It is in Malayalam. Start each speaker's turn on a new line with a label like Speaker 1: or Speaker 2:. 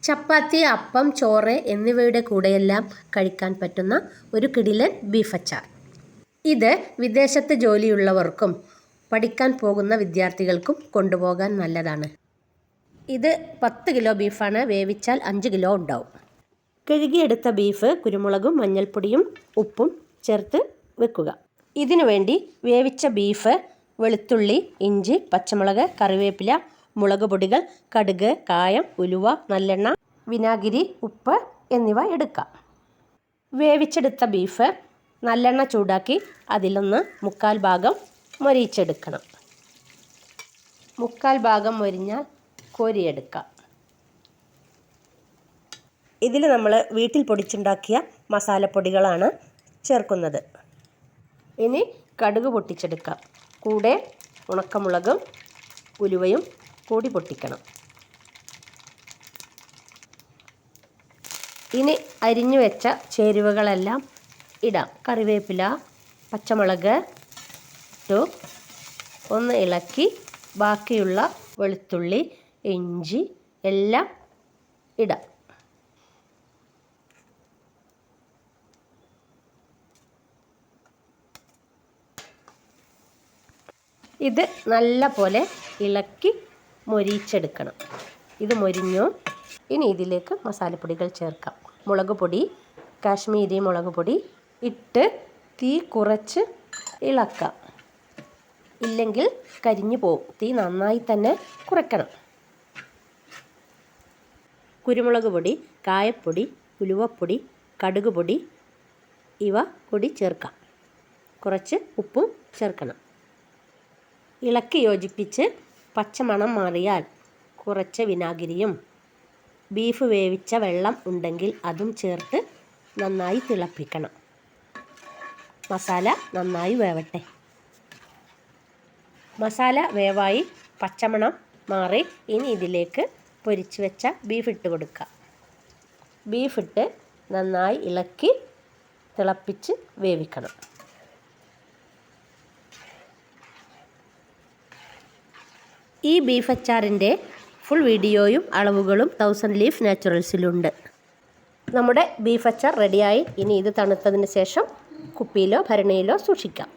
Speaker 1: ചപ്പാത്തി, അപ്പം, ചോറ് എന്നിവയുടെ കൂടെയെല്ലാം കഴിക്കാൻ പറ്റുന്ന ഒരു കിടിലൻ ബീഫ് അച്ചാർ. ഇത് വിദേശത്ത് ജോലിയുള്ളവർക്കും പഠിക്കാൻ പോകുന്ന വിദ്യാർത്ഥികൾക്കും കൊണ്ടുപോകാൻ നല്ലതാണ്. ഇത് 10 കിലോ ബീഫാണ്. വേവിച്ചാൽ 5 കിലോ ഉണ്ടാവും. കഴുകിയെടുത്ത ബീഫ് കുരുമുളകും മഞ്ഞൾപ്പൊടിയും ഉപ്പും ചേർത്ത് വെക്കുക. ഇതിനു വേണ്ടി വേവിച്ച ബീഫ്, വെളുത്തുള്ളി, ഇഞ്ചി, പച്ചമുളക്, കറിവേപ്പില, മുളക് പൊടികൾ, കടുക്, കായം, ഉലുവ, നല്ലെണ്ണ, വിനാഗിരി, ഉപ്പ് എന്നിവ എടുക്കാം. വേവിച്ചെടുത്ത ബീഫ് നല്ലെണ്ണ ചൂടാക്കി അതിലൊന്ന് 1/4 ഭാഗം മൊരിയിച്ചെടുക്കണം. 1/4 ഭാഗം മൊരിഞ്ഞാൽ കോരിയെടുക്കാം. ഇതിൽ നമ്മൾ വീട്ടിൽ പൊടിച്ചുണ്ടാക്കിയ മസാലപ്പൊടികളാണ് ചേർക്കുന്നത്. ഇനി കടുക് പൊട്ടിച്ചെടുക്കാം. കൂടെ ഉണക്കമുളകും ഉലുവയും കൂടി പൊട്ടിക്കണം. ഇനി അരിഞ്ഞു വെച്ച ചേരുവകളെല്ലാം ഇടാം. കറിവേപ്പില, പച്ചമുളക് ഇട്ടു ഒന്ന് ഇളക്കി ബാക്കിയുള്ള വെളുത്തുള്ളി, ഇഞ്ചി എല്ലാം ഇടാം. ഇത് നല്ല പോലെ ഇളക്കി മൊരിയിച്ചെടുക്കണം. ഇത് മൊരിഞ്ഞു. ഇനി ഇതിലേക്ക് മസാലപ്പൊടികൾ ചേർക്കാം. മുളക് പൊടി, കാശ്മീരി മുളക് പൊടി ഇട്ട് തീ കുറച്ച് ഇളക്കാം. ഇല്ലെങ്കിൽ കരിഞ്ഞു പോകും. തീ നന്നായി തന്നെ കുറയ്ക്കണം. കുരുമുളക് പൊടി, കായപ്പൊടി, ഉലുവപ്പൊടി, കടുക് പൊടി ഇവ കൂടി ചേർക്കാം. കുറച്ച് ഉപ്പും ചേർക്കണം. ഇളക്കി യോജിപ്പിച്ച് പച്ചമണം മാറിയാൽ കുറച്ച് വിനാഗിരിയും ബീഫ് വേവിച്ച വെള്ളം ഉണ്ടെങ്കിൽ അതും ചേർത്ത് നന്നായി തിളപ്പിക്കണം. മസാല നന്നായി വേവട്ടെ. മസാല വേവായി പച്ചമണം മാറി. ഇനി ഇതിലേക്ക് പൊരിച്ചു വെച്ച ബീഫ് ഇട്ട് കൊടുക്കുക. ബീഫിട്ട് നന്നായി ഇളക്കി തിളപ്പിച്ച് വേവിക്കണം. ഈ ബീഫ് അച്ചാറിൻ്റെ ഫുൾ വീഡിയോയും അളവുകളും 1000 ലീഫ് നാച്ചുറൽസിലുണ്ട്. നമ്മുടെ ബീഫ് അച്ചാർ റെഡിയായി. ഇനി ഇത് തണുത്തതിന് ശേഷം കുപ്പിയിലോ ഭരണിയിലോ സൂക്ഷിക്കാം.